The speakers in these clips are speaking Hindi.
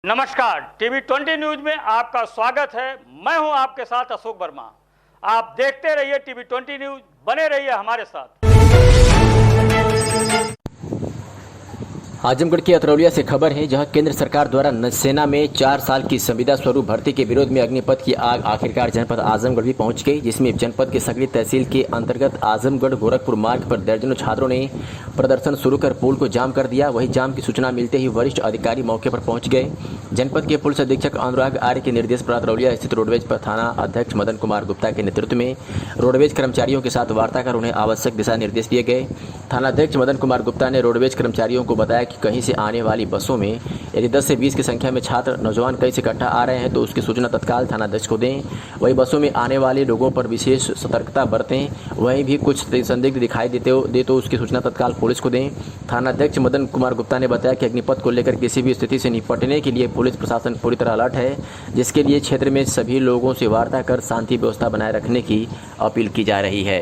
नमस्कार, टीवी 20 न्यूज में आपका स्वागत है। मैं हूं आपके साथ अशोक वर्मा। आप देखते रहिए टीवी 20 न्यूज, बने रहिए हमारे साथ। आजमगढ़ के अतरौलिया से खबर है, जहां केंद्र सरकार द्वारा सेना में 4 साल की संविदा स्वरूप भर्ती के विरोध में अग्निपथ की आग आखिरकार जनपद आजमगढ़ भी पहुंच गई, जिसमें जनपद के सकरी तहसील के अंतर्गत आजमगढ़ गोरखपुर मार्ग पर दर्जनों छात्रों ने प्रदर्शन शुरू कर पुल को जाम कर दिया। वहीं जाम की सूचना मिलते ही वरिष्ठ अधिकारी मौके पर पहुंच गए। जनपद के पुलिस अधीक्षक अनुराग आर्य के निर्देश पर अतरौलिया स्थित रोडवेज पर थाना अध्यक्ष मदन कुमार गुप्ता के नेतृत्व में रोडवेज कर्मचारियों के साथ वार्ता कर उन्हें आवश्यक दिशा निर्देश दिए गए। थानाध्यक्ष मदन कुमार गुप्ता ने रोडवेज कर्मचारियों को बताया कि कहीं से आने वाली बसों में यदि 10 से 20 की संख्या में छात्र नौजवान कहीं से इकट्ठा आ रहे हैं तो उसकी सूचना तत्काल थानाध्यक्ष को दें। वहीं बसों में आने वाले लोगों पर विशेष सतर्कता बरतें। वहीं भी कुछ संदिग्ध दिखाई दे तो उसकी सूचना तत्काल पुलिस को दें। थानाध्यक्ष मदन कुमार गुप्ता ने बताया कि अग्निपथ को लेकर किसी भी स्थिति से निपटने के लिए पुलिस प्रशासन पूरी तरह अलर्ट है, जिसके लिए क्षेत्र में सभी लोगों से वार्ता कर शांति व्यवस्था बनाए रखने की अपील की जा रही है।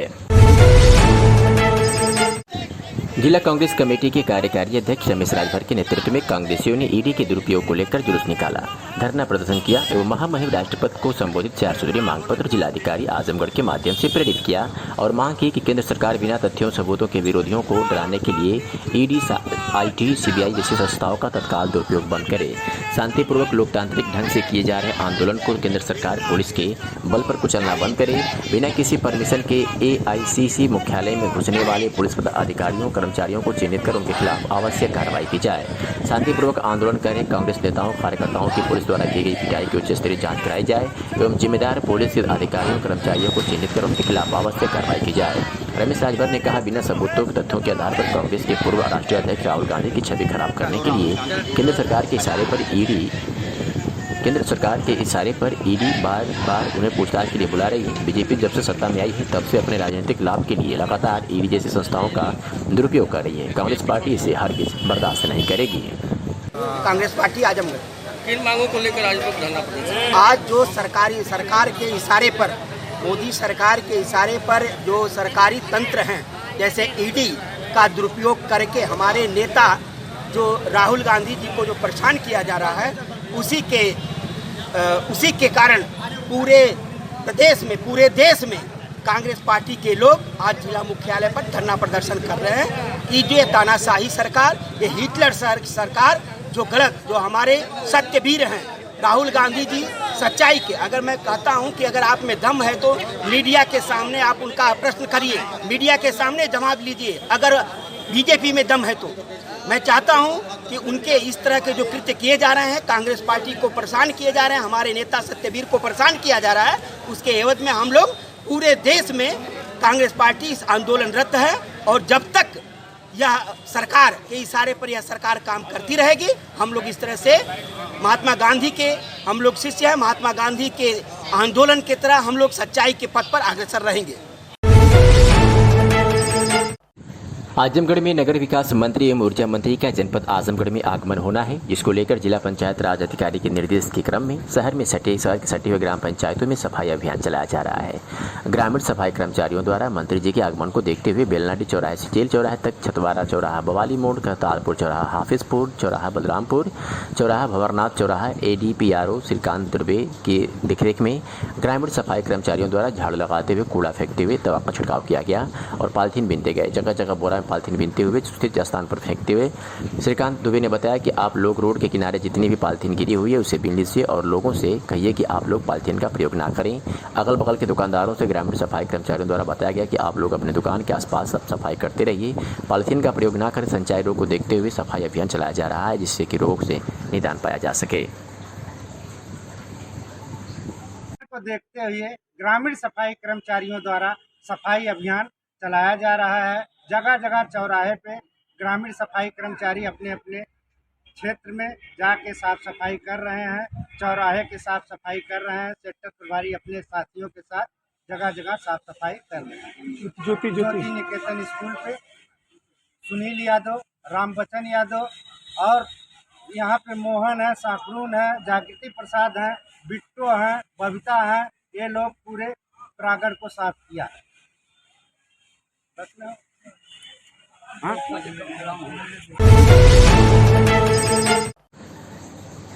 जिला कांग्रेस कमेटी के कार्यकारी अध्यक्ष रमेश राजभर के नेतृत्व में कांग्रेसियों ने ईडी के दुरुपयोग को लेकर जुलूस निकाला, धरना प्रदर्शन किया एवं महामहिम राष्ट्रपति को संबोधित 4 सूत्रीय मांग पत्र जिलाधिकारी आजमगढ़ के माध्यम से प्रेरित किया और मांग की कि केंद्र सरकार बिना तथ्यों सबूतों के विरोधियों को डराने के लिए ईडी, आईटी, सीबीआई जैसी संस्थाओं का तत्काल दुरुपयोग बंद करे। शांतिपूर्वक लोकतांत्रिक ढंग से किए जा रहे आंदोलन को केंद्र सरकार पुलिस के बल पर कुचलना बंद करे। बिना किसी परमिशन के एआईसीसी मुख्यालय में घुसने वाले पुलिस अधिकारियों कर्मचारियों को चिन्हित कर उनके खिलाफ आवश्यक कार्रवाई की जाए। शांतिपूर्वक आंदोलन कर रहे कांग्रेस नेताओं कार्यकर्ताओं की पुलिस द्वारा की गई पिटाई की उच्च स्तरीय जांच कराई जाए एवं जिम्मेदार पुलिस के अधिकारियों कर्मचारियों को चिन्हित कर उनके खिलाफ आवश्यक कार्रवाई की जाए। रमेश राजभर ने कहा, बिना सबूतों के तथ्यों के आधार पर कांग्रेस के पूर्व राष्ट्रीय अध्यक्ष राहुल गांधी की छवि खराब करने के लिए केंद्र सरकार के इशारे पर ईडी बार बार उन्हें पूछताछ के लिए बुला रही है। बीजेपी जब से सत्ता में आई है तब से अपने राजनीतिक लाभ के लिए लगातार ईडी जैसी संस्थाओं का दुरुपयोग कर रही है। कांग्रेस पार्टी इसे हरगिज बर्दाश्त नहीं करेगी। कांग्रेस पार्टी आजमगढ़ किन मांगों को लेकर आज लोग धरना प्रदर्शन? आज जो सरकार के इशारे पर, मोदी सरकार के इशारे पर जो सरकारी तंत्र हैं, जैसे ईडी का दुरुपयोग करके हमारे नेता जो राहुल गांधी जी को जो परेशान किया जा रहा है, उसी के कारण पूरे प्रदेश में, पूरे देश में कांग्रेस पार्टी के लोग आज जिला मुख्यालय पर धरना प्रदर्शन कर रहे हैं कि ये तानाशाही सरकार, ये हिटलर सरकार जो गलत, जो हमारे सत्यवीर हैं राहुल गांधी जी सच्चाई के, अगर मैं कहता हूं कि अगर आप में दम है तो मीडिया के सामने आप उनका प्रश्न करिए, मीडिया के सामने जवाब लीजिए। अगर बीजेपी में दम है तो मैं चाहता हूं कि उनके इस तरह के जो कृत्य किए जा रहे हैं, कांग्रेस पार्टी को परेशान किए जा रहे हैं, हमारे नेता सत्यवीर को परेशान किया जा रहा है, उसके एवज में हम लोग पूरे देश में कांग्रेस पार्टी इस आंदोलनरत है और जब तक यह सरकार के इशारे पर यह सरकार काम करती रहेगी, हम लोग इस तरह से महात्मा गांधी के हम लोग शिष्य हैं, महात्मा गांधी के आंदोलन की तरह हम लोग सच्चाई के पथ पर अग्रसर रहेंगे। आजमगढ़ में नगर विकास मंत्री एवं ऊर्जा मंत्री का जनपद आजमगढ़ में आगमन होना है, जिसको लेकर जिला पंचायत राज अधिकारी के निर्देश के क्रम में शहर में सटे हुए ग्राम पंचायतों में सफाई अभियान चलाया जा रहा है। ग्रामीण सफाई कर्मचारियों द्वारा मंत्री जी के आगमन को देखते हुए बेलनाडी चौराहे से जेल चौराहे तक, छतवारा चौराहा, बवाली मोड़, करतारपुर चौराहा, हाफिजपुर चौराहा, बलरामपुर चौराहा, भंवरनाथ चौराहा, ADPRO श्रीकांत दुर्बे की देखरेख में ग्रामीण सफाई कर्मचारियों द्वारा झाड़ू लगाते हुए, कूड़ा फेंकते हुए दवा का छिड़काव किया गया और पॉलिथीन बीनते गए। जगह जगह बोरा पॉलिथीन बीनते हुए स्थित स्थान पर फेंकते हुए श्रीकांत दुबे ने बताया कि आप लोग रोड के किनारे जितनी भी पॉलिथीन गिरी हुई है उसे बीन लीजिए और लोगों से कहिए कि आप लोग पॉलिथीन का प्रयोग ना करें। अगल बगल के दुकानदारों से ग्रामीण सफाई कर्मचारियों द्वारा बताया गया कि आप लोग अपने दुकान के आसपास सब सफाई करते रहिए, पॉलिथीन का प्रयोग ना करें। संचारी रोग को देखते हुए सफाई अभियान चलाया जा रहा है, जिससे कि रोग से निदान पाया जा सके। को देखते हुए ग्रामीण सफाई कर्मचारियों द्वारा सफाई अभियान चलाया जा रहा है। जगह जगह चौराहे पे ग्रामीण सफाई कर्मचारी अपने अपने क्षेत्र में जाके साफ सफाई कर रहे हैं, चौराहे की साफ सफाई कर रहे हैं। सेक्टर प्रभारी अपने साथियों के साथ जगह जगह साफ सफाई कर रहे हैं। ज्योति निकेतन स्कूल पे सुनील यादव, रामबचन यादव और यहाँ पे मोहन है, साकरून है, जागृति प्रसाद है, बिट्टो है, बबीता है, ये लोग पूरे प्रांगण को साफ किया है।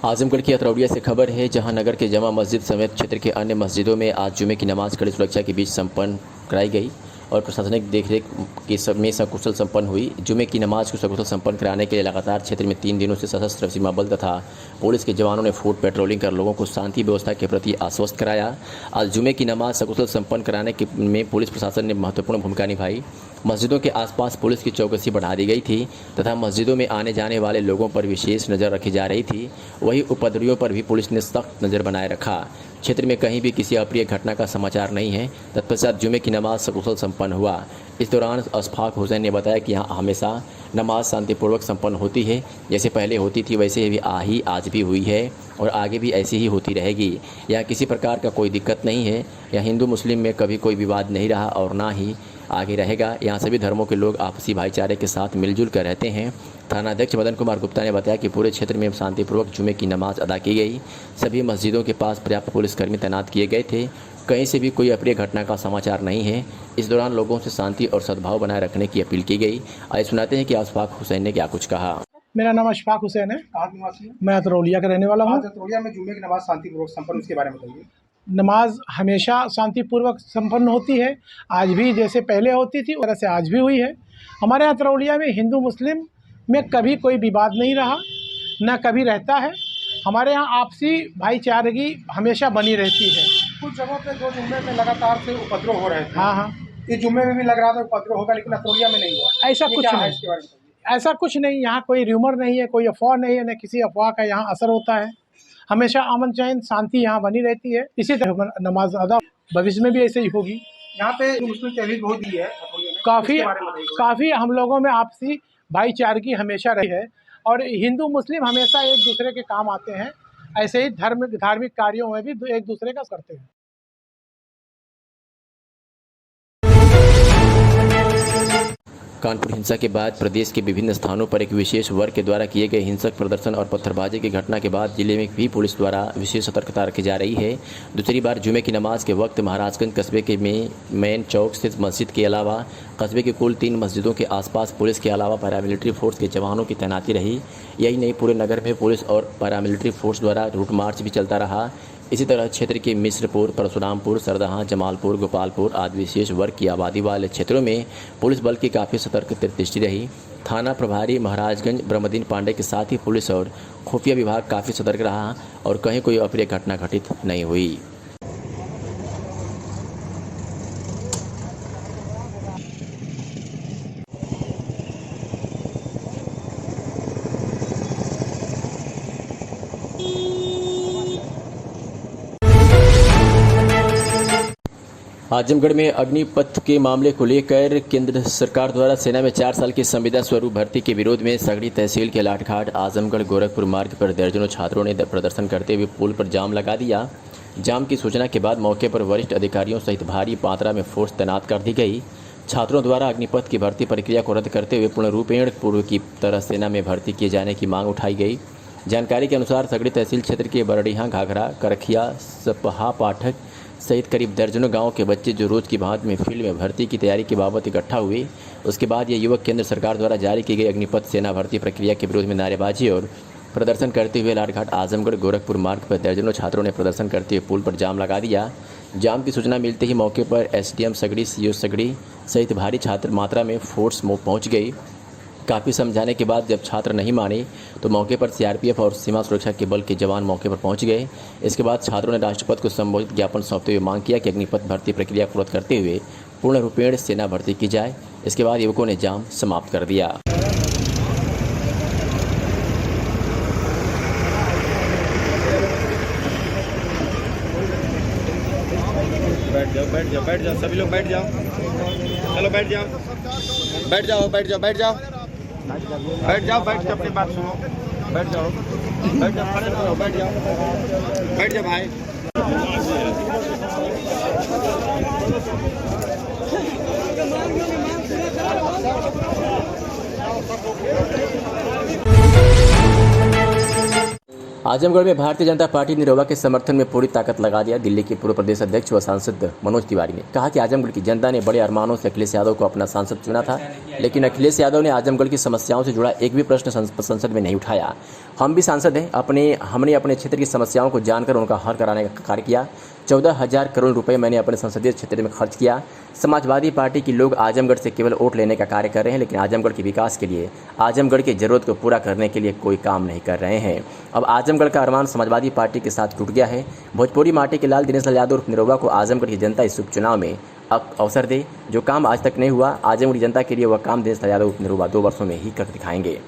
आजमगढ़ की अतरौलिया से खबर है, जहां नगर के जमा मस्जिद समेत क्षेत्र के अन्य मस्जिदों में आज जुमे की नमाज कड़ी सुरक्षा के बीच संपन्न कराई गई और प्रशासनिक देखरेख के सब में सकुशल संपन्न हुई। जुमे की नमाज को सकुशल संपन्न कराने के लिए लगातार क्षेत्र में 3 दिनों से सशस्त्र सीमा बल तथा पुलिस के जवानों ने फुट पेट्रोलिंग कर लोगों को शांति व्यवस्था के प्रति आश्वस्त कराया। आज जुमे की नमाज सकुशल संपन्न कराने में पुलिस प्रशासन ने महत्वपूर्ण भूमिका निभाई। मस्जिदों के आसपास पुलिस की चौकसी बढ़ा दी गई थी तथा मस्जिदों में आने जाने वाले लोगों पर विशेष नज़र रखी जा रही थी। वहीं उपद्रवियों पर भी पुलिस ने सख्त नज़र बनाए रखा। क्षेत्र में कहीं भी किसी अप्रिय घटना का समाचार नहीं है। तत्पश्चात जुमे की नमाज सकुशल संपन्न हुआ। इस दौरान अशफाक हुसैन ने बताया कि यहाँ हमेशा नमाज शांतिपूर्वक संपन्न होती है, जैसे पहले होती थी वैसे ही आज भी हुई है और आगे भी ऐसी ही होती रहेगी। यहाँ किसी प्रकार का कोई दिक्कत नहीं है। यहाँ हिंदू मुस्लिम में कभी कोई विवाद नहीं रहा और ना ही आगे रहेगा। यहाँ सभी धर्मों के लोग आपसी भाईचारे के साथ मिलजुल कर रहते हैं। थानाध्यक्ष मदन कुमार गुप्ता ने बताया कि पूरे क्षेत्र में शांतिपूर्वक जुमे की नमाज अदा की गई। सभी मस्जिदों के पास पर्याप्त पुलिसकर्मी तैनात किए गए थे। कहीं से भी कोई अप्रिय घटना का समाचार नहीं है। इस दौरान लोगों से शांति और सद्भाव बनाए रखने की अपील की गई। आइए सुनाते हैं कि अशफाक हुसैन ने क्या कुछ कहा। मेरा नाम अशफाक हुसैन है। कहाँ के निवासी हैं? मैं अतरौलिया का रहने वाला हूँ। आज अतरौलिया में जुम्मे की नमाज शांतिपूर्वक संपन्न, उसके बारे में बताइए। नमाज हमेशा शांतिपूर्वक संपन्न होती है। आज भी जैसे पहले होती थी वैसे से आज भी हुई है। हमारे यहाँ अतरौलिया में हिंदू मुस्लिम में कभी कोई विवाद नहीं रहा, न कभी रहता है। हमारे यहाँ आपसी भाईचारगी हमेशा बनी रहती है। कुछ जगहों पे 2 जुम्मे में लगातार से उपद्रव हो रहे थे। हाँ, इस जुम्मे में भी लग रहा था उपद्रव होगा, लेकिन अतरौलिया में नहीं हुआ। ऐसा ये कुछ क्या है, नहीं। इसके बारे में बताइए। ऐसा कुछ नहीं। यहाँ कोई र्यूमर नहीं है, कोई अफवाह नहीं है, न किसी अफवाह का यहाँ असर होता है। हमेशा अमन चैन शांति यहाँ बनी रहती है। इसी तरह नमाज अदा भविष्य में भी ऐसे ही होगी। यहाँ पे मुस्लिम तहरीक बहुत ही है काफ़ी हम लोगों में आपसी भाईचारगी हमेशा रही है और हिंदू मुस्लिम हमेशा एक दूसरे के काम आते हैं। ऐसे ही धार्मिक कार्यों में भी एक दूसरे का करते हैं। कानपुर हिंसा के बाद प्रदेश के विभिन्न स्थानों पर एक विशेष वर्ग के द्वारा किए गए हिंसक प्रदर्शन और पत्थरबाजी की घटना के बाद जिले में भी पुलिस द्वारा विशेष सतर्कता रखी जा रही है। दूसरी बार जुमे की नमाज के वक्त महाराजगंज कस्बे के मेन चौक स्थित मस्जिद के अलावा कस्बे के कुल 3 मस्जिदों के आसपास पुलिस के अलावा पैरामिलिट्री फोर्स के जवानों की तैनाती रही। यही नहीं, पूरे नगर में पुलिस और पैरामिलिट्री फोर्स द्वारा रूट मार्च भी चलता रहा। इसी तरह क्षेत्र के मिश्रपुर, परशुरामपुर, सरदहा, जमालपुर, गोपालपुर आदि विशेष वर्ग की आबादी वाले क्षेत्रों में पुलिस बल की काफ़ी सतर्क दृष्टि रही। थाना प्रभारी महाराजगंज ब्रह्मदीन पांडे के साथ ही पुलिस और खुफिया विभाग काफ़ी सतर्क रहा और कहीं कोई अप्रिय घटना घटित नहीं हुई। आजमगढ़ में अग्निपथ के मामले को लेकर केंद्र सरकार द्वारा सेना में 4 साल की संविदा स्वरूप भर्ती के विरोध में सगड़ी तहसील के लाठघाट आजमगढ़ गोरखपुर मार्ग पर दर्जनों छात्रों ने प्रदर्शन करते हुए पुल पर जाम लगा दिया। जाम की सूचना के बाद मौके पर वरिष्ठ अधिकारियों सहित भारी मात्रा में फोर्स तैनात कर दी गई। छात्रों द्वारा अग्निपथ की भर्ती प्रक्रिया को रद्द करते हुए पूर्ण रूपेण पूर्व की तरह सेना में भर्ती किए जाने की मांग उठाई गई। जानकारी के अनुसार सगड़ी तहसील क्षेत्र के बरडीहा, घाघरा, करखिया, सपहा, पाठक सहित करीब दर्जनों गांव के बच्चे जो रोज की भांति में फील्ड में भर्ती की तैयारी के बाबत इकट्ठा हुए। उसके बाद ये युवक केंद्र सरकार द्वारा जारी की गई अग्निपथ सेना भर्ती प्रक्रिया के विरोध में नारेबाजी और प्रदर्शन करते हुए लाठघाट आजमगढ़ गोरखपुर मार्ग पर दर्जनों छात्रों ने प्रदर्शन करते हुए पुल पर जाम लगा दिया। जाम की सूचना मिलते ही मौके पर एसडीएम सगड़ी, सीओ सगड़ी सहित भारी छात्र मात्रा में फोर्स पहुँच गई। काफ़ी समझाने के बाद जब छात्र नहीं माने तो मौके पर सीआरपीएफ और सीमा सुरक्षा के बल के जवान मौके पर पहुंच गए। इसके बाद छात्रों ने राष्ट्रपति को संबोधित ज्ञापन सौंपते हुए मांग किया कि अग्निपथ भर्ती प्रक्रिया को रद्द करते हुए पूर्ण रूपेण सेना भर्ती की जाए। इसके बाद युवकों ने जाम समाप्त कर दिया। बैठ जाओ सभी लोग बैठ जाओ। चलो बैठ जाओ बैठ जाओ बैठ जाओ बैठ जाओ बैठ जाओ बैठ के अपनी बात सुनो। बैठ जाओ खड़े रहो, बैठ जाओ भाई। आजमगढ़ में भारतीय जनता पार्टी निरहुआ के समर्थन में पूरी ताकत लगा दिया। दिल्ली के पूर्व प्रदेश अध्यक्ष व सांसद मनोज तिवारी ने कहा कि आजमगढ़ की जनता ने बड़े अरमानों से अखिलेश यादव को अपना सांसद चुना था, लेकिन अखिलेश यादव ने आजमगढ़ की समस्याओं से जुड़ा एक भी प्रश्न संसद में नहीं उठाया। हम भी सांसद हैं, हमने अपने क्षेत्र की समस्याओं को जानकर उनका हल कराने का कार्य किया। 14,000 करोड़ रुपए मैंने अपने संसदीय क्षेत्र में खर्च किया। समाजवादी पार्टी के लोग आजमगढ़ से केवल वोट लेने का कार्य कर रहे हैं, लेकिन आजमगढ़ के विकास के लिए, आजमगढ़ की जरूरत को पूरा करने के लिए कोई काम नहीं कर रहे हैं। अब आजमगढ़ का अरमान समाजवादी पार्टी के साथ टूट गया है। भोजपुरी माटी के लाल दिनेश लाल यादव उर्फ निरहुआ को आजमगढ़ की जनता इस उपचुनाव में अवसर दे। जो काम आज तक नहीं हुआ आजमगढ़ की जनता के लिए, वह काम दिनेश लाल यादव उर्फ निरहुआ 2 वर्षों में ही कर दिखाएंगे।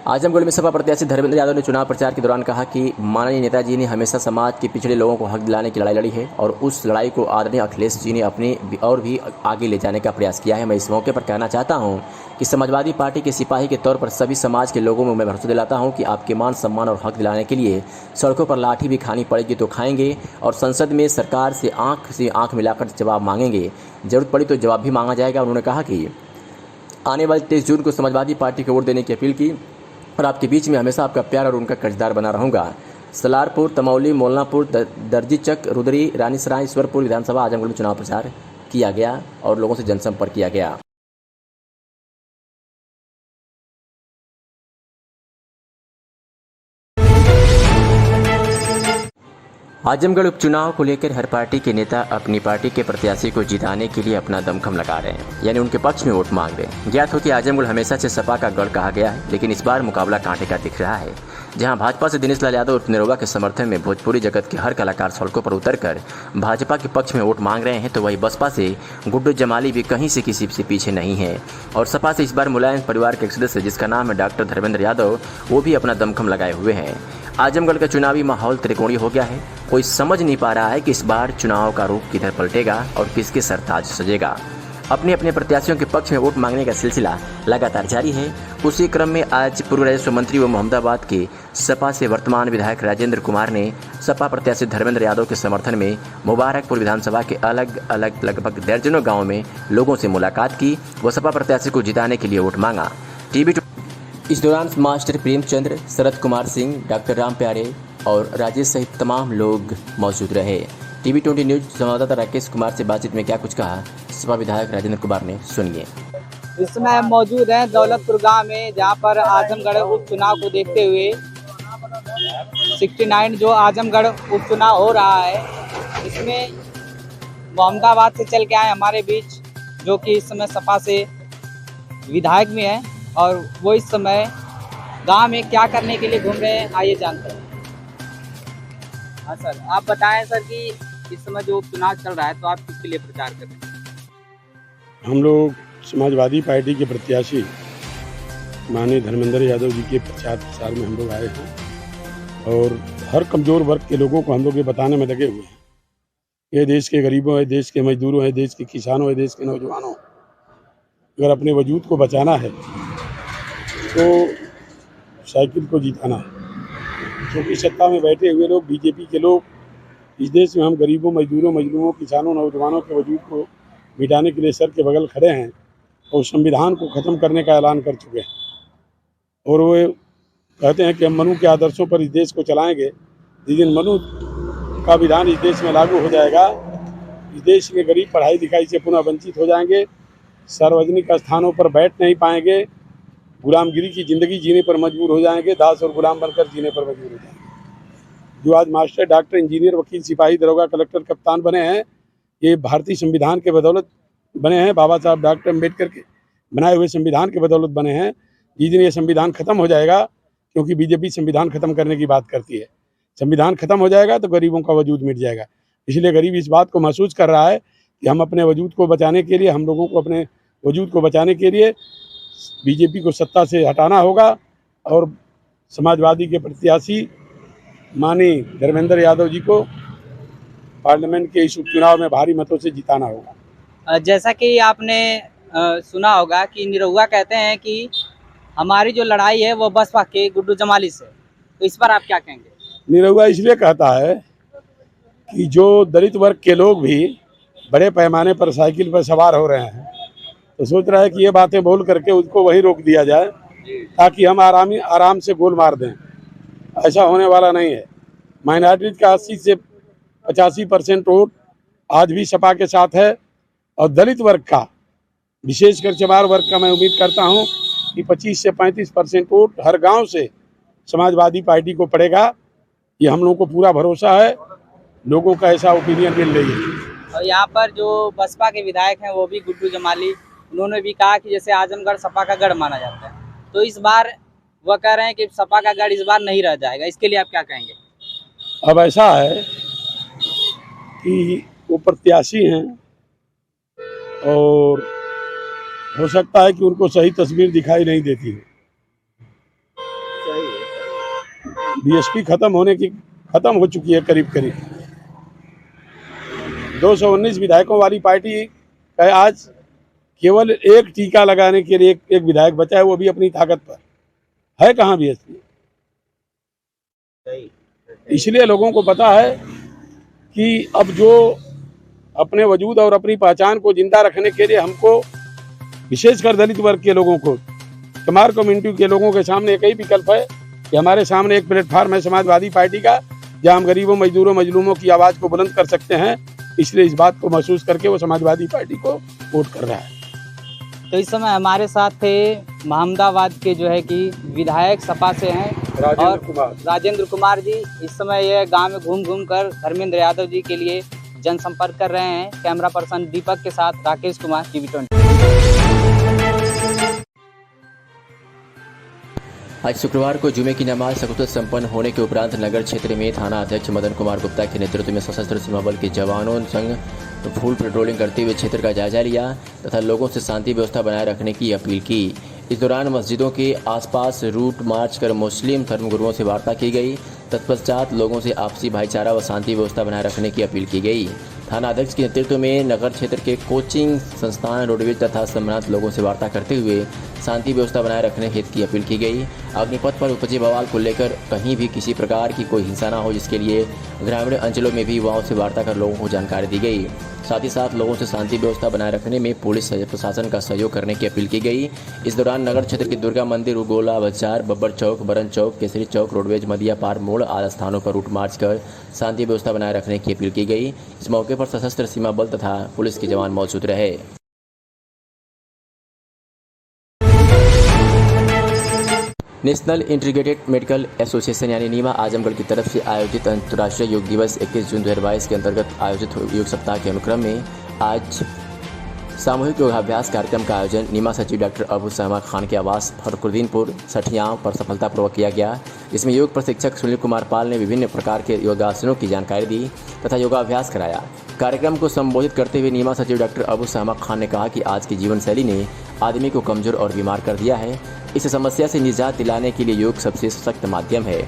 आजमगढ़ में सपा प्रत्याशी धर्मेंद्र यादव ने चुनाव प्रचार के दौरान कहा कि माननीय नेताजी ने हमेशा समाज के पिछड़े लोगों को हक दिलाने की लड़ाई लड़ी है और उस लड़ाई को आदरणीय अखिलेश जी ने अपने और भी आगे ले जाने का प्रयास किया है। मैं इस मौके पर कहना चाहता हूं कि समाजवादी पार्टी के सिपाही के तौर पर सभी समाज के लोगों में मैं भरोसा दिलाता हूं कि आपके मान सम्मान और हक दिलाने के लिए सड़कों पर लाठी भी खानी पड़ेगी तो खाएंगे और संसद में सरकार से आँख मिलाकर जवाब मांगेंगे। जरूरत पड़ी तो जवाब भी मांगा जाएगा। उन्होंने कहा कि आने वाले 23 जून को समाजवादी पार्टी को वोट देने की अपील की और आपके बीच में हमेशा आपका प्यार और उनका कर्जदार बना रहूँगा। सलारपुर, तमौली, मोलनापुर, दर्जीचक, रुद्री, रानीसराय, ईश्वरपुर विधानसभा आजमगढ़ में चुनाव प्रचार किया गया और लोगों से जनसंपर्क किया गया। आजमगढ़ उपचुनाव को लेकर हर पार्टी के नेता अपनी पार्टी के प्रत्याशी को जिताने के लिए अपना दमखम लगा रहे हैं, यानी उनके पक्ष में वोट मांग रहे हैं। ज्ञात हो कि आजमगढ़ हमेशा से सपा का गढ़ कहा गया है, लेकिन इस बार मुकाबला कांटे का दिख रहा है। जहां भाजपा से दिनेश लाल यादव उर्फ निरहुआ के समर्थन में भोजपुरी जगत के हर कलाकार सड़कों पर उतरकर भाजपा के पक्ष में वोट मांग रहे हैं, तो वही बसपा से गुड्डू जमाली भी कहीं से किसी से पीछे नहीं है। और सपा से इस बार मुलायम परिवार के एक सदस्य जिसका नाम है डॉक्टर धर्मेंद्र यादव, वो भी अपना दमखम लगाए हुए हैं। आजमगढ़ का चुनावी माहौल त्रिकोणीय हो गया है। कोई समझ नहीं पा रहा है कि इस बार चुनाव का रुख किधर पलटेगा और किसके सरताज सजेगा। अपने अपने प्रत्याशियों के पक्ष में वोट मांगने का सिलसिला लगातार जारी है। उसी क्रम में आज पूर्व राजस्व मंत्री व मोहम्मदाबाद के सपा से वर्तमान विधायक राजेंद्र कुमार ने सपा प्रत्याशी धर्मेंद्र यादव के समर्थन में मुबारकपुर विधानसभा के अलग अलग लगभग दर्जनों गाँव में लोगों से मुलाकात की व सपा प्रत्याशी को जिताने के लिए वोट मांगा। इस दौरान मास्टर प्रेमचंद्र, शरद कुमार सिंह, डॉक्टर राम प्यारे और राजेश सहित तमाम लोग मौजूद रहे। टीवी 20 न्यूज संवाददाता राकेश कुमार से बातचीत में क्या कुछ कहा सपा विधायक राजेंद्र कुमार ने, सुनिए। इस समय हम मौजूद हैं दौलतपुर गांव में, जहां पर आजमगढ़ उपचुनाव को देखते हुए 69 जो आजमगढ़ उपचुनाव हो रहा है, इसमें मोहम्मदाबाद से चल के आए हमारे बीच, जो कि इस समय सपा से विधायक भी हैं और वो इस समय गांव में क्या करने के लिए घूम रहे हैं, आइए जानते हैं। हाँ सर, आप बताएं सर कि इस समय जो चुनाव चल रहा है तो आप किसके लिए प्रचार कर रहे हैं? हम लोग समाजवादी पार्टी के प्रत्याशी माननीय धर्मेंद्र यादव जी के प्रचार में हम लोग आए हैं और हर कमज़ोर वर्ग के लोगों को हम लोग ये बताने में लगे हुए हैं। ये देश के गरीबों है, देश के मजदूरों है, देश के किसानों है, देश के नौजवानों, अगर अपने वजूद को बचाना है तो साइकिल को जिताना है। क्योंकि सत्ता में बैठे हुए लोग, बीजेपी के लोग, इस देश में हम गरीबों, मजदूरों, मजलूमों, किसानों, नौजवानों के वजूद को मिटाने के लिए सर के बगल खड़े हैं और संविधान को ख़त्म करने का ऐलान कर चुके हैं। और वो कहते हैं कि हम मनु के आदर्शों पर इस देश को चलाएंगे। जिस दिन मनु का विधान इस देश में लागू हो जाएगा, इस देश के गरीब पढ़ाई लिखाई से पुनः वंचित हो जाएंगे, सार्वजनिक स्थानों पर बैठ नहीं पाएंगे, गुलामगिरी की ज़िंदगी जीने पर मजबूर हो जाएंगे, दास और गुलाम बनकर जीने पर मजबूर हो जाएंगे। जो आज मास्टर, डॉक्टर, इंजीनियर, वकील, सिपाही, दरोगा, कलेक्टर, कप्तान बने हैं, ये भारतीय संविधान के बदौलत बने हैं। बाबा साहब डॉक्टर अम्बेडकर के बनाए हुए संविधान के बदौलत बने हैं। जिस दिन ये संविधान खत्म हो जाएगा, क्योंकि बीजेपी संविधान खत्म करने की बात करती है, संविधान खत्म हो जाएगा तो गरीबों का वजूद मिट जाएगा। इसलिए गरीब इस बात को महसूस कर रहा है कि हम अपने वजूद को बचाने के लिए, हम लोगों को अपने वजूद को बचाने के लिए बीजेपी को सत्ता से हटाना होगा और समाजवादी के प्रत्याशी माननीय धर्मेंद्र यादव जी को पार्लियामेंट के इस उपचुनाव में भारी मतों से जिताना होगा। जैसा कि आपने सुना होगा कि निरहुआ कहते हैं कि हमारी जो लड़ाई है वो बसपा के गुड्डू जमाली से, तो इस पर आप क्या कहेंगे? निरहुआ इसलिए कहता है कि जो दलित वर्ग के लोग भी बड़े पैमाने पर साइकिल पर सवार हो रहे हैं, तो सोच रहा है कि ये बातें बोल करके उसको वहीं रोक दिया जाए ताकि हम आराम से गोल मार दें। ऐसा होने वाला नहीं है। माइनॉरिटी का 80 से 85% वोट आज भी सपा के साथ है और दलित वर्ग का, विशेषकर चमार वर्ग का मैं उम्मीद करता हूं कि 25 से 35% वोट हर गांव से समाजवादी पार्टी को पड़ेगा। ये हम लोगों को पूरा भरोसा है, लोगों का ऐसा ओपिनियन मिल रही है। और यहाँ पर जो बसपा के विधायक हैं वो भी गुड्डू जमाली, उन्होंने भी कहा कि जैसे आजमगढ़ सपा का गढ़ माना जाता है, तो इस बार वह कह रहे हैं कि सपा का गढ़ इस बार नहीं रह जाएगा। इसके लिए आप क्या कहेंगे? अब ऐसा है कि वो प्रत्याशी हैं और हो सकता है कि उनको सही तस्वीर दिखाई नहीं देती है। बीएसपी खत्म हो चुकी है करीब 219 विधायकों वाली पार्टी है। आज केवल एक टीका लगाने के लिए एक विधायक बचा है, वो भी अपनी ताकत पर है। कहाँ बीएसपी? इसलिए लोगों को पता है कि अब जो अपने वजूद और अपनी पहचान को जिंदा रखने के लिए हमको, विशेषकर दलित वर्ग के लोगों को, चमार कम्युनिटी के लोगों के सामने एक ही विकल्प है कि हमारे सामने एक प्लेटफार्म है समाजवादी पार्टी का, जहां हम गरीबों, मजदूरों, मजलूमों की आवाज़ को बुलंद कर सकते हैं। इसलिए इस बात को महसूस करके वो समाजवादी पार्टी को वोट कर रहा है। तो इस समय हमारे साथ थे महमदाबाद के जो है कि विधायक सपा से हैं राजेंद्र कुमार जी। इस समय ये गांव में घूम कर धर्मेंद्र यादव जी के लिए जनसंपर्क कर रहे हैं। कैमरा पर्सन दीपक के साथ राकेश कुमार, TV20। आज शुक्रवार को जुमे की नमाज सकुशल संपन्न होने के उपरांत नगर क्षेत्र में थाना अध्यक्ष मदन कुमार गुप्ता के नेतृत्व में सशस्त्र सीमा बल के जवानों संग फुल पेट्रोलिंग करते हुए क्षेत्र का जायजा लिया तथा लोगों से शांति व्यवस्था बनाए रखने की अपील की। इस दौरान मस्जिदों के आसपास रूट मार्च कर मुस्लिम धर्मगुरुओं से वार्ता की गई। तत्पश्चात लोगों से आपसी भाईचारा व शांति व्यवस्था बनाए रखने की अपील की गई। थाना अध्यक्ष के नेतृत्व में नगर क्षेत्र के कोचिंग संस्थान, रोडवेज तथा सम्मानित लोगों से वार्ता करते हुए शांति व्यवस्था बनाए रखने हेतु की अपील की गई। अग्निपथ पर उपजे बवाल को लेकर कहीं भी किसी प्रकार की कोई हिंसा न हो, जिसके लिए ग्रामीण अंचलों में भी युवाओं से वार्ता कर लोगों को जानकारी दी गई। साथ ही साथ लोगों से शांति व्यवस्था बनाए रखने में पुलिस प्रशासन का सहयोग करने की अपील की गई। इस दौरान नगर क्षेत्र के दुर्गा मंदिर, उगोला बाजार, बब्बर चौक, बरन चौक, केसरी चौक, रोडवेज, मदिया पार मोड़ आदि स्थानों पर रूट मार्च कर शांति व्यवस्था बनाए रखने की अपील की गई। इस मौके पर सशस्त्र सीमा बल तथा पुलिस के जवान मौजूद रहे। नेशनल इंटीग्रेटेड मेडिकल एसोसिएशन यानी नीमा आजमगढ़ की तरफ से आयोजित अंतर्राष्ट्रीय योग दिवस 21 जून 2022 के अंतर्गत आयोजित योग सप्ताह के अनुक्रम में आज सामूहिक योगाभ्यास कार्यक्रम का आयोजन नीमा सचिव डॉक्टर अबू सहमा खान के आवास फरकुद्दीनपुर सठियाँ पर सफलतापूर्वक किया गया। इसमें योग प्रशिक्षक सुनील कुमार पाल ने विभिन्न प्रकार के योगासनों की जानकारी दी तथा योगाभ्यास कराया। कार्यक्रम को संबोधित करते हुए नीमा सचिव डॉक्टर अबू सहमा खान ने कहा कि आज की जीवन शैली ने आदमी को कमजोर और बीमार कर दिया है। इस समस्या से निजात दिलाने के लिए योग सबसे सशक्त माध्यम है,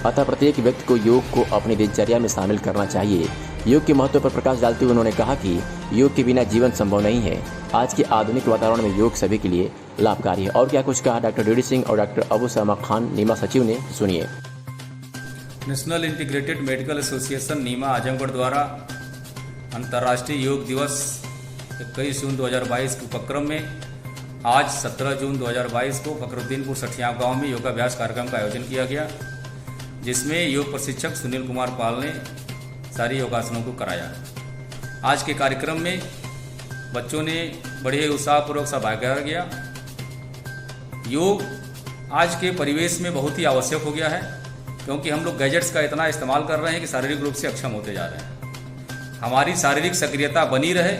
अतः प्रत्येक व्यक्ति को योग को अपनी दिनचर्या में शामिल करना चाहिए। योग के महत्व पर प्रकाश डालते हुए उन्होंने कहा कि योग के बिना जीवन संभव नहीं है। आज के आधुनिक वातावरण में योग सभी के लिए लाभकारी है। और क्या कुछ कहा डॉक्टर डी सिंह और डॉक्टर अबू सहमा खान नीमा सचिव ने, सुनिए। नेशनल इंटीग्रेटेड मेडिकल एसोसिएशन नीमा आजमगढ़ द्वारा अंतर्राष्ट्रीय योग दिवस 21 जून 2022 के उपक्रम में आज 17 जून 2022 को फकरुद्दीनपुर सठिया गांव में योगाभ्यास कार्यक्रम का आयोजन किया गया, जिसमें योग प्रशिक्षक सुनील कुमार पाल ने सारी योगासनों को कराया। आज के कार्यक्रम में बच्चों ने बड़े उत्साहपूर्वक सहभागिता किया। योग आज के परिवेश में बहुत ही आवश्यक हो गया है, क्योंकि हम लोग गैजेट्स का इतना इस्तेमाल कर रहे हैं कि शारीरिक रूप से अक्षम होते जा रहे हैं। हमारी शारीरिक सक्रियता बनी रहे,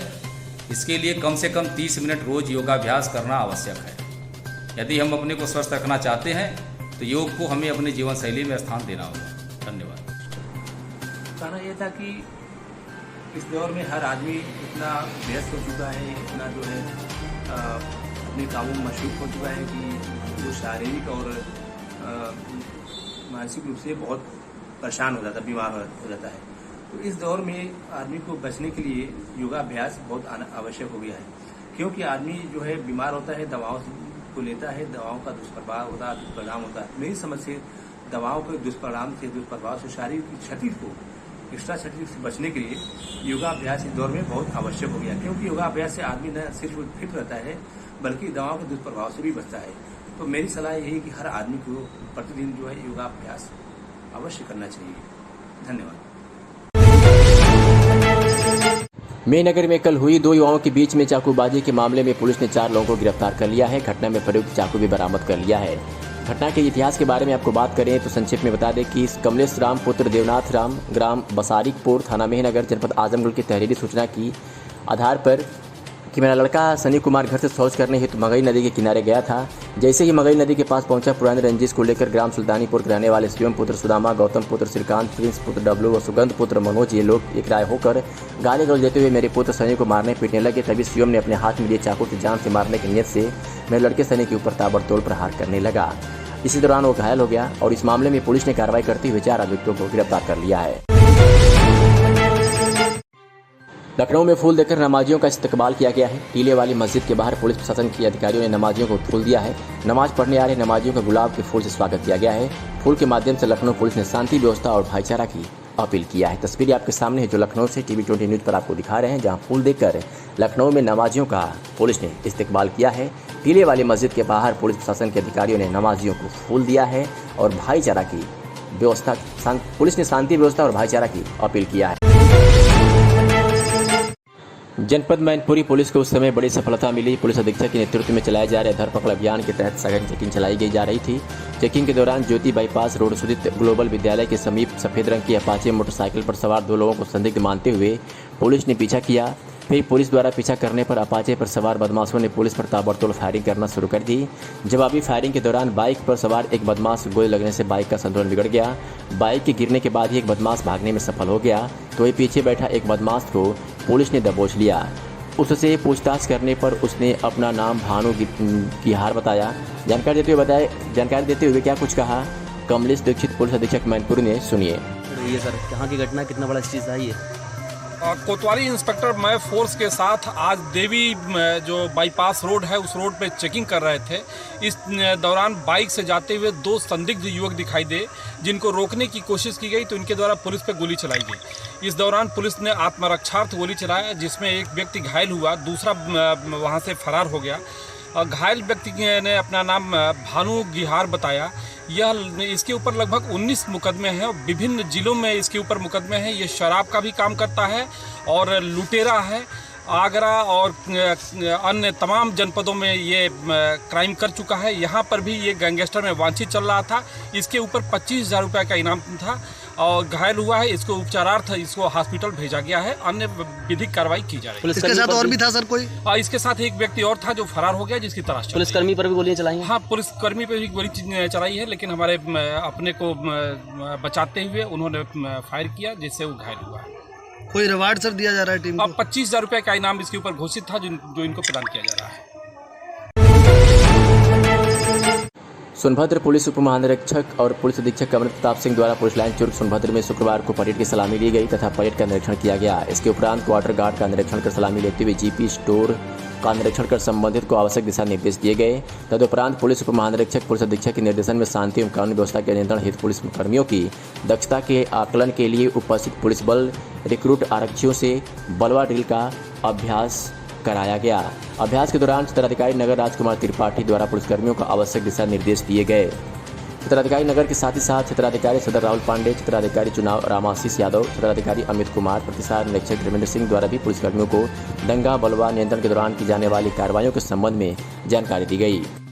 इसके लिए कम से कम 30 मिनट रोज योगाभ्यास करना आवश्यक है। यदि हम अपने को स्वस्थ रखना चाहते हैं तो योग को हमें अपनी जीवन शैली में स्थान देना होगा। धन्यवाद। कहना यह था कि इस दौर में हर आदमी इतना व्यस्त हो चुका है, इतना जो है अपने कामों में मशरूफ हो चुका है कि वो शारीरिक और मानसिक रूप से बहुत परेशान हो जाता है, बीमार हो जाता है। तो इस दौर में आदमी को बचने के लिए योगाभ्यास बहुत आवश्यक हो गया है, क्योंकि आदमी जो है बीमार होता है, दवाओं को लेता है, दवाओं का दुष्प्रभाव होता है, दुष्परिणाम होता है। मेरी समझ से दवाओं के दुष्प्रभाव से शारीरिक की क्षति को, एक्स्ट्रा क्षति से बचने के लिए योगाभ्यास इस दौर में बहुत आवश्यक हो गया, क्योंकि योगाभ्यास से आदमी न सिर्फ फिट रहता है बल्कि दवाओं के दुष्प्रभाव से भी बचता है। तो मेरी सलाह यही है कि हर आदमी को प्रतिदिन जो है योगाभ्यास अवश्य करना चाहिए। धन्यवाद। मेनगर में कल हुई 2 युवाओं के बीच में चाकूबाजी के मामले में पुलिस ने 4 लोगों को गिरफ्तार कर लिया है। घटना में प्रयुक्त चाकू भी बरामद कर लिया है। घटना के इतिहास के बारे में आपको बात करें तो संक्षेप में बता दें कि कमलेश राम पुत्र देवनाथ राम ग्राम बसारिकपुर थाना मेहनगर जनपद आजमगढ़ की तहरीरी सूचना की आधार पर कि मेरा लड़का सनी कुमार घर से शौच करने हेतु मगई नदी के किनारे गया था। जैसे ही मगई नदी के पास पहुंचा, पुराने रंजिश को लेकर ग्राम सुल्तानीपुर के रहने वाले शिवम पुत्र सुदामा, गौतम पुत्र श्रीकांत, प्रिंस पुत्र डब्लू व सुगंध पुत्र मनोज ये लोग एक राय होकर गाली गलौज देते हुए मेरे पुत्र सनी को मारने पीटने लगे। तभी शिवम ने अपने हाथ में लिए चाकू से जान से मारने की नीयत से मेरे लड़के सनी के ऊपर ताबड़तोड़ प्रहार करने लगा। इसी दौरान वो घायल हो गया और इस मामले में पुलिस ने कार्रवाई करते हुए 4 आरोपियों को गिरफ्तार कर लिया है। लखनऊ में फूल देकर नमाजियों का इस्तकबाल किया गया है। टीले वाली मस्जिद के बाहर पुलिस प्रशासन के अधिकारियों ने नमाजियों को फूल दिया है। नमाज पढ़ने आ रहे नमाजियों का गुलाब के फूल से स्वागत किया गया है। फूल के माध्यम से लखनऊ पुलिस ने शांति व्यवस्था और भाईचारा की अपील किया है। तस्वीरें आपके सामने है जो लखनऊ से टीवी 20 न्यूज़ पर आपको दिखा रहे हैं, जहां फूल देकर लखनऊ में नमाजियों का पुलिस ने इस्तकबाल किया है। टीले वाली मस्जिद के बाहर पुलिस प्रशासन के अधिकारियों ने नमाजियों को फूल दिया है और भाईचारा की व्यवस्था, पुलिस ने शांति व्यवस्था और भाईचारा की अपील किया है। जनपद मैनपुरी पुलिस को उस समय बड़ी सफलता मिली। पुलिस अधीक्षक के नेतृत्व में चलाए जा रहे धरपकड़ अभियान के तहत सघन चेकिंग चलाई गई जा रही थी। चेकिंग के दौरान ज्योति बाईपास रोड स्थित ग्लोबल विद्यालय के समीप सफेद रंग की अपाचे मोटरसाइकिल पर सवार 2 लोगों को संदिग्ध मानते हुए पुलिस ने पीछा किया। फिर पुलिस द्वारा पीछा करने पर अपाचे पर सवार बदमाशों ने पुलिस पर ताबड़तोड़ फायरिंग करना शुरू कर दी। जवाबी फायरिंग के दौरान बाइक पर सवार एक बदमाश गोली लगने से बाइक का संतुलन बिगड़ गया। बाइक के गिरने के बाद ही एक बदमाश भागने में सफल हो गया, तो वही पीछे बैठा एक बदमाश को पुलिस ने दबोच लिया। उससे पूछताछ करने पर उसने अपना नाम भानु गिहार बताया। जानकारी देते हुए क्या कुछ कहा कमलेश दीक्षित पुलिस अधीक्षक मैनपुरी ने, सुनिए। ये सर यहाँ की घटना कितना बड़ा चीज़ है ये? कोतवाली इंस्पेक्टर मैं फोर्स के साथ आज देवी जो बाईपास रोड है उस रोड पे चेकिंग कर रहे थे। इस दौरान बाइक से जाते हुए 2 संदिग्ध युवक दिखाई दे, जिनको रोकने की कोशिश की गई तो इनके द्वारा पुलिस पे गोली चलाई गई। इस दौरान पुलिस ने आत्मरक्षार्थ गोली चलाया, जिसमें एक व्यक्ति घायल हुआ, दूसरा वहाँ से फरार हो गया। घायल व्यक्ति ने अपना नाम भानु गिहार बताया। इसके ऊपर लगभग 19 मुकदमे हैं और विभिन्न जिलों में इसके ऊपर मुकदमे हैं। ये शराब का भी काम करता है और लुटेरा है। आगरा और अन्य तमाम जनपदों में ये क्राइम कर चुका है। यहाँ पर भी ये गैंगस्टर में वांछित चल रहा था। इसके ऊपर 25,000 रुपये का इनाम था और घायल हुआ है। इसको उपचारार्थ इसको हॉस्पिटल भेजा गया है। अन्य विधिक कार्रवाई की जा रही है। इसके साथ और भी था सर कोई? इसके साथ एक व्यक्ति और था जो फरार हो गया, जिसकी तलाश। पुलिसकर्मी पर भी गोलियां चलाई हैं? हाँ, पुलिसकर्मी पर भी गोली चलाई है, लेकिन हमारे अपने को बचाते हुए उन्होंने फायर किया, जिससे वो घायल हुआ है। कोई रिवार्ड सर दिया जा रहा है टीम को? अब 25,000 रुपये का इनाम इसके ऊपर घोषित था, जो इनको प्रदान किया जा रहा है। सोनभद्र पुलिस उप महानिरीक्षक और पुलिस अधीक्षक कमल प्रताप सिंह द्वारा पुलिस लाइन चौक सोनभद्र में शुक्रवार को परेड की सलामी ली गई तथा परेड का निरीक्षण किया गया। इसके उपरांत क्वार्टर गार्ड का निरीक्षण कर सलामी लेते हुए जीपी स्टोर का निरीक्षण कर संबंधित को आवश्यक दिशा निर्देश दिए गए। तदुपरांत पुलिस उप महानिरीक्षक पुलिस अधीक्षक के निर्देशन में शांति एवं कानून व्यवस्था के नियंत्रण हेतु पुलिस कर्मियों की दक्षता के आकलन के लिए उपस्थित पुलिस बल रिक्रूट आरक्षियों से बलवा ड्रिल का अभ्यास कराया गया। अभ्यास के दौरान क्षेत्राधिकारी नगर राजकुमार त्रिपाठी द्वारा पुलिसकर्मियों को आवश्यक दिशा निर्देश दिए गए। क्षेत्राधिकारी नगर के साथ ही साथ क्षेत्राधिकारी सदर राहुल पांडे, क्षेत्राधिकारी चुनाव रामाशीष यादव, क्षेत्राधिकारी अमित कुमार, प्रतिसार निरीक्षक धर्मेंद्र सिंह द्वारा भी पुलिसकर्मियों को दंगा बलवा नियंत्रण के दौरान की जाने वाली कार्रवाइयों के संबंध में जानकारी दी गई।